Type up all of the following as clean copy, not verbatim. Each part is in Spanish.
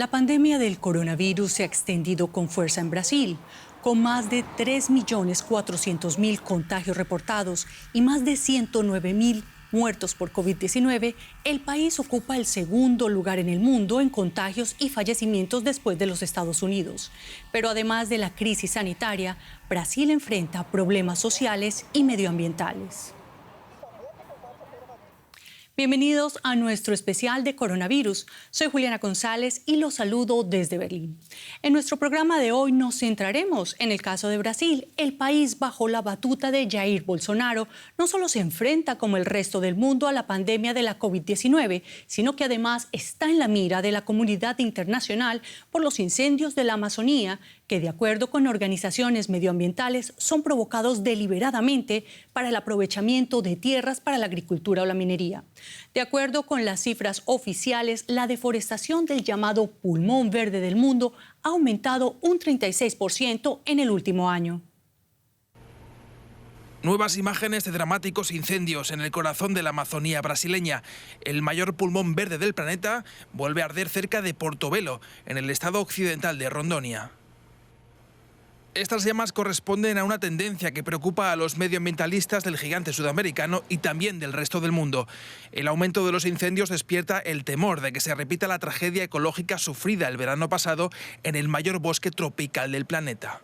La pandemia del coronavirus se ha extendido con fuerza en Brasil, con más de 3.400.000 contagios reportados y más de 109.000 muertos por COVID-19, el país ocupa el segundo lugar en el mundo en contagios y fallecimientos después de los Estados Unidos. Pero además de la crisis sanitaria, Brasil enfrenta problemas sociales y medioambientales. Bienvenidos a nuestro especial de coronavirus. Soy Juliana González y los saludo desde Berlín. En nuestro programa de hoy nos centraremos en el caso de Brasil. El país bajo la batuta de Jair Bolsonaro no solo se enfrenta como el resto del mundo a la pandemia de la COVID-19, sino que además está en la mira de la comunidad internacional por los incendios de la Amazonía, que de acuerdo con organizaciones medioambientales son provocados deliberadamente para el aprovechamiento de tierras para la agricultura o la minería. De acuerdo con las cifras oficiales, la deforestación del llamado pulmón verde del mundo ha aumentado un 36% en el último año. Nuevas imágenes de dramáticos incendios en el corazón de la Amazonía brasileña. El mayor pulmón verde del planeta vuelve a arder cerca de Portobelo, en el estado occidental de Rondônia. Estas llamas corresponden a una tendencia que preocupa a los medioambientalistas del gigante sudamericano y también del resto del mundo. El aumento de los incendios despierta el temor de que se repita la tragedia ecológica sufrida el verano pasado en el mayor bosque tropical del planeta.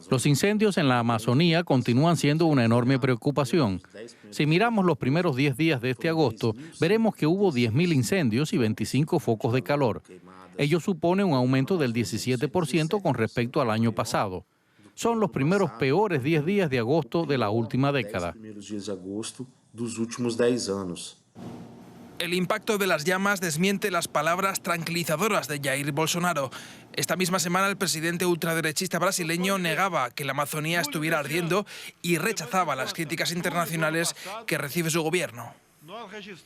Los incendios en la Amazonía continúan siendo una enorme preocupación. Si miramos los primeros 10 días de este agosto, veremos que hubo 10.000 incendios y 25 focos de calor. Ello supone un aumento del 17% con respecto al año pasado. Son los primeros peores 10 días de agosto de la última década. El impacto de las llamas desmiente las palabras tranquilizadoras de Jair Bolsonaro. Esta misma semana el presidente ultraderechista brasileño negaba que la Amazonía estuviera ardiendo y rechazaba las críticas internacionales que recibe su gobierno.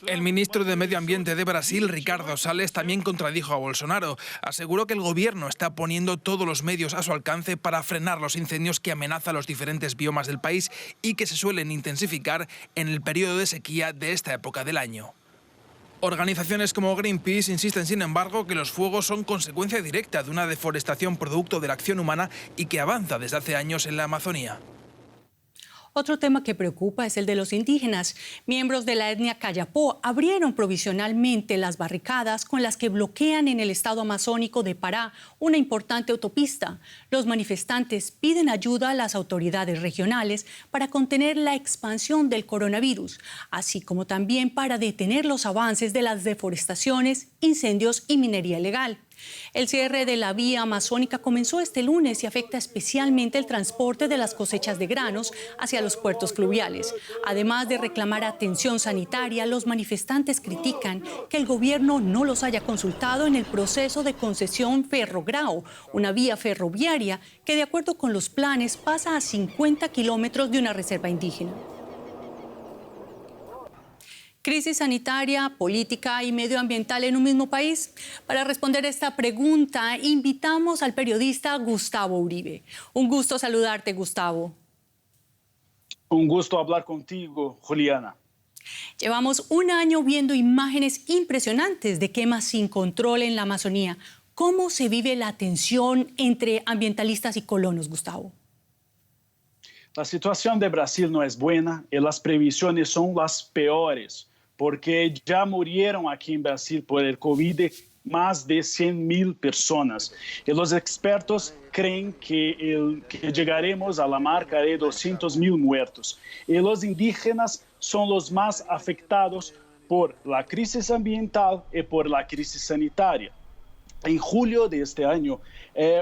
El ministro de Medio Ambiente de Brasil, Ricardo Salles, también contradijo a Bolsonaro. Aseguró que el gobierno está poniendo todos los medios a su alcance para frenar los incendios que amenazan los diferentes biomas del país y que se suelen intensificar en el periodo de sequía de esta época del año. Organizaciones como Greenpeace insisten, sin embargo, que los fuegos son consecuencia directa de una deforestación producto de la acción humana y que avanza desde hace años en la Amazonía. Otro tema que preocupa es el de los indígenas. Miembros de la etnia Kayapó abrieron provisionalmente las barricadas con las que bloquean en el estado amazónico de Pará una importante autopista. Los manifestantes piden ayuda a las autoridades regionales para contener la expansión del coronavirus, así como también para detener los avances de las deforestaciones, incendios y minería ilegal. El cierre de la vía amazónica comenzó este lunes y afecta especialmente el transporte de las cosechas de granos hacia los puertos fluviales. Además de reclamar atención sanitaria, los manifestantes critican que el gobierno no los haya consultado en el proceso de concesión Ferrogrão, una vía ferroviaria que, de acuerdo con los planes, pasa a 50 kilómetros de una reserva indígena. ¿Crisis sanitaria, política y medioambiental en un mismo país? Para responder esta pregunta, invitamos al periodista Gustavo Uribe. Un gusto saludarte, Gustavo. Un gusto hablar contigo, Juliana. Llevamos un año viendo imágenes impresionantes de quemas sin control en la Amazonía. ¿Cómo se vive la tensión entre ambientalistas y colonos, Gustavo? La situación de Brasil no es buena y las previsiones son las peores, porque ya murieron aquí en Brasil por el COVID más de 100.000 personas. Y los expertos creen que llegaremos a la marca de 200.000 muertos. Y los indígenas son los más afectados por la crisis ambiental y por la crisis sanitaria. En julio de este año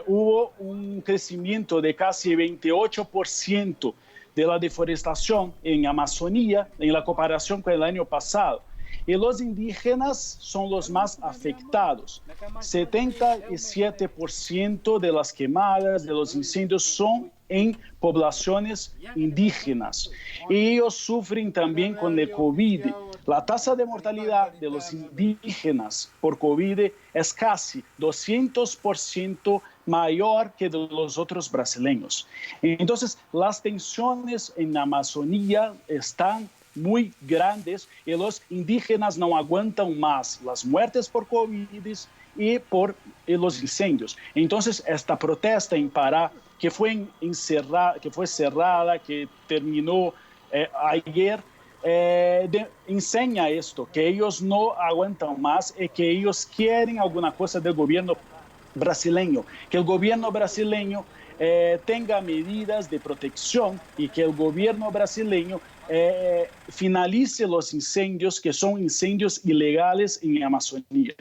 hubo un crecimiento de casi 28% de la deforestación en Amazonía en la comparación con el año pasado. Y los indígenas son los más afectados. 77% de las quemadas, de los incendios son en poblaciones indígenas. Y ellos sufren también con el COVID. La tasa de mortalidad de los indígenas por COVID es casi 200% mayor que de los otros brasileños. Entonces, las tensiones en la Amazonía están muy grandes y los indígenas no aguantan más las muertes por COVID y por los incendios. Entonces, esta protesta en Pará, que fue cerrada, que terminó ayer, enseña esto, que ellos no aguantan más y que ellos quieren alguna cosa del gobierno brasileño, que el gobierno brasileño tenga medidas de protección y que el gobierno brasileño finalice los incendios, que son incendios ilegales en la Amazonía.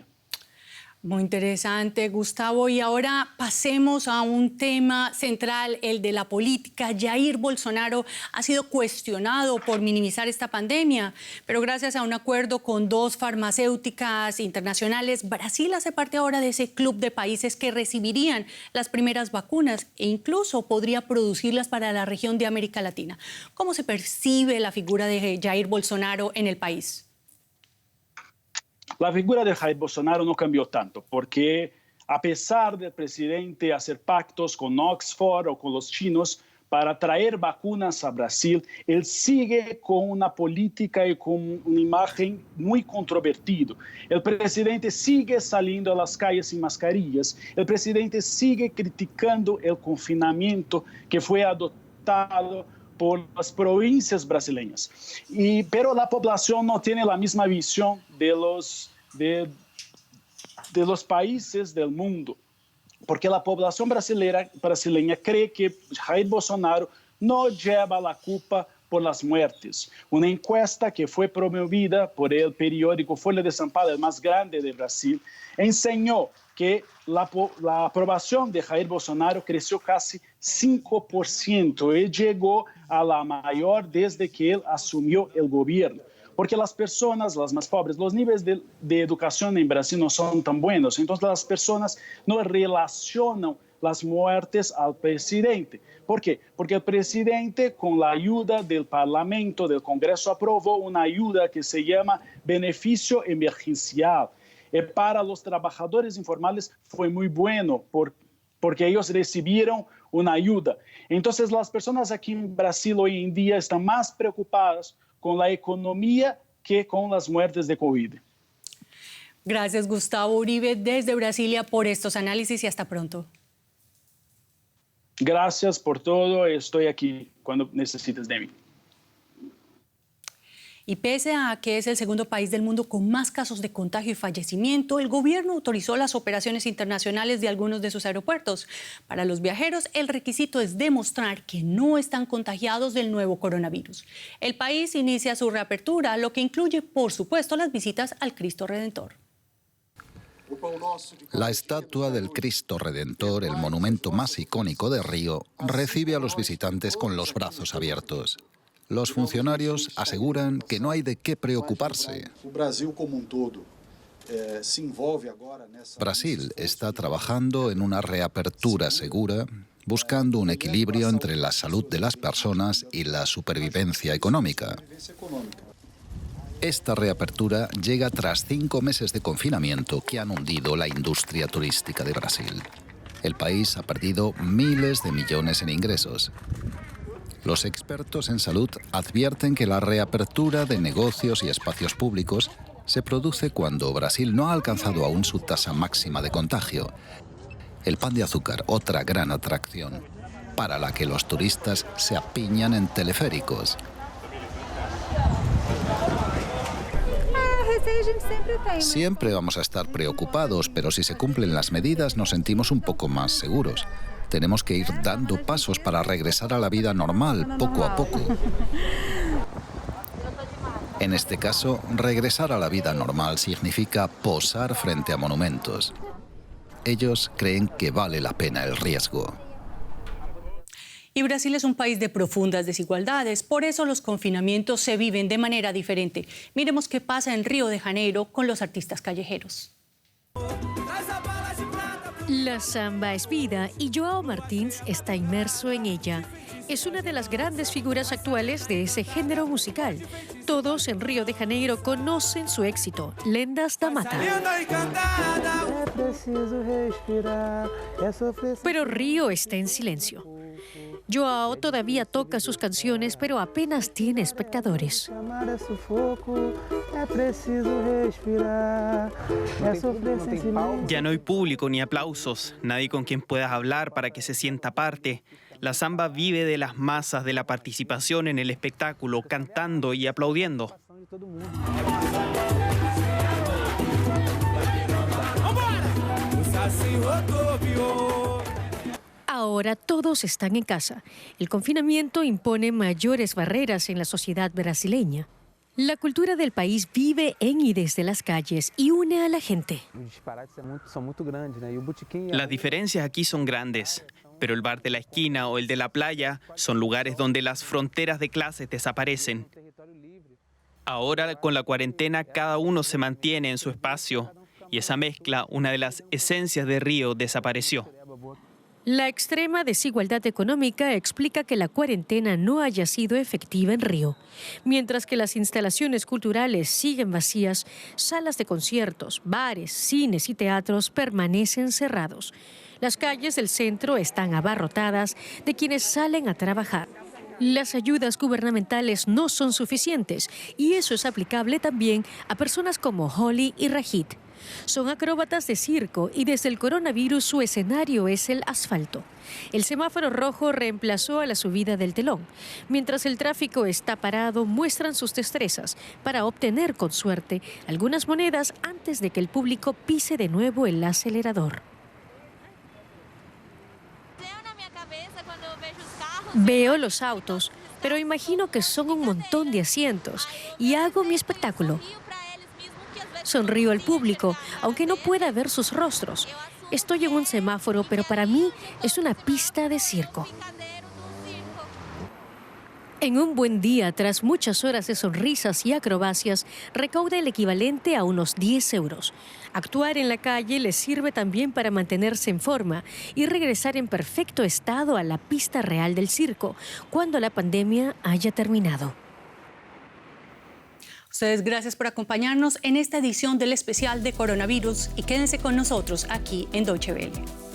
Muy interesante, Gustavo. Y ahora pasemos a un tema central, el de la política. Jair Bolsonaro ha sido cuestionado por minimizar esta pandemia, pero gracias a un acuerdo con 2 farmacéuticas internacionales, Brasil hace parte ahora de ese club de países que recibirían las primeras vacunas e incluso podría producirlas para la región de América Latina. ¿Cómo se percibe la figura de Jair Bolsonaro en el país? La figura de Jair Bolsonaro no cambió tanto, porque a pesar del presidente hacer pactos con Oxford o con los chinos para traer vacunas a Brasil, él sigue con una política y con una imagen muy controvertida. El presidente sigue saliendo a las calles sin mascarillas, el presidente sigue criticando el confinamiento que fue adoptado por las provincias brasileñas. Pero la población no tiene la misma visión de los países del mundo, porque la población brasileña cree que Jair Bolsonaro no lleva la culpa por las muertes. Una encuesta que fue promovida por el periódico Folha de São Paulo, el más grande de Brasil, enseñó que la aprobación de Jair Bolsonaro creció casi 5% y llegó a la mayor desde que él asumió el gobierno. Porque las personas, las más pobres, los niveles de educación en Brasil no son tan buenos, entonces las personas no relacionan las muertes al presidente. ¿Por qué? Porque el presidente, con la ayuda del Parlamento, del Congreso, aprobó una ayuda que se llama beneficio emergencial. Para los trabajadores informales fue muy bueno porque ellos recibieron una ayuda. Entonces las personas aquí en Brasil hoy en día están más preocupadas con la economía que con las muertes de COVID. Gracias, Gustavo Uribe, desde Brasilia, por estos análisis y hasta pronto. Gracias por todo. Estoy aquí cuando necesites de mí. Y pese a que es el segundo país del mundo con más casos de contagio y fallecimiento, el gobierno autorizó las operaciones internacionales de algunos de sus aeropuertos. Para los viajeros, el requisito es demostrar que no están contagiados del nuevo coronavirus. El país inicia su reapertura, lo que incluye, por supuesto, las visitas al Cristo Redentor. La estatua del Cristo Redentor, el monumento más icónico de Río, recibe a los visitantes con los brazos abiertos. Los funcionarios aseguran que no hay de qué preocuparse. Brasil está trabajando en una reapertura segura, buscando un equilibrio entre la salud de las personas y la supervivencia económica. Esta reapertura llega tras 5 meses de confinamiento que han hundido la industria turística de Brasil. El país ha perdido miles de millones en ingresos. Los expertos en salud advierten que la reapertura de negocios y espacios públicos se produce cuando Brasil no ha alcanzado aún su tasa máxima de contagio. El pan de azúcar, otra gran atracción, para la que los turistas se apiñan en teleféricos. Siempre vamos a estar preocupados, pero si se cumplen las medidas nos sentimos un poco más seguros. Tenemos que ir dando pasos para regresar a la vida normal, poco a poco. En este caso, regresar a la vida normal significa posar frente a monumentos. Ellos creen que vale la pena el riesgo. Y Brasil es un país de profundas desigualdades, por eso los confinamientos se viven de manera diferente. Miremos qué pasa en Río de Janeiro con los artistas callejeros. La samba es vida y Joao Martins está inmerso en ella. Es una de las grandes figuras actuales de ese género musical. Todos en Río de Janeiro conocen su éxito, Lendas da Mata. Pero Río está en silencio. Joao todavía toca sus canciones, pero apenas tiene espectadores. Ya no hay público ni aplausos, nadie con quien puedas hablar para que se sienta parte. La samba vive de las masas, de la participación en el espectáculo, cantando y aplaudiendo. Ahora todos están en casa. El confinamiento impone mayores barreras en la sociedad brasileña. La cultura del país vive en y desde las calles y une a la gente. Las diferencias aquí son grandes, pero el bar de la esquina o el de la playa son lugares donde las fronteras de clases desaparecen. Ahora, con la cuarentena, cada uno se mantiene en su espacio y esa mezcla, una de las esencias de Río, desapareció. La extrema desigualdad económica explica que la cuarentena no haya sido efectiva en Río. Mientras que las instalaciones culturales siguen vacías, salas de conciertos, bares, cines y teatros permanecen cerrados. Las calles del centro están abarrotadas de quienes salen a trabajar. Las ayudas gubernamentales no son suficientes y eso es aplicable también a personas como Holly y Rajit. Son acróbatas de circo y desde el coronavirus su escenario es el asfalto. El semáforo rojo reemplazó a la subida del telón. Mientras el tráfico está parado, muestran sus destrezas para obtener con suerte algunas monedas antes de que el público pise de nuevo el acelerador. Veo los autos, pero imagino que son un montón de asientos y hago mi espectáculo. Sonrío al público, aunque no pueda ver sus rostros. Estoy en un semáforo, pero para mí es una pista de circo. En un buen día, tras muchas horas de sonrisas y acrobacias, recauda el equivalente a unos 10 euros. Actuar en la calle les sirve también para mantenerse en forma y regresar en perfecto estado a la pista real del circo, cuando la pandemia haya terminado. Ustedes, gracias por acompañarnos en esta edición del especial de coronavirus y quédense con nosotros aquí en Deutsche Welle.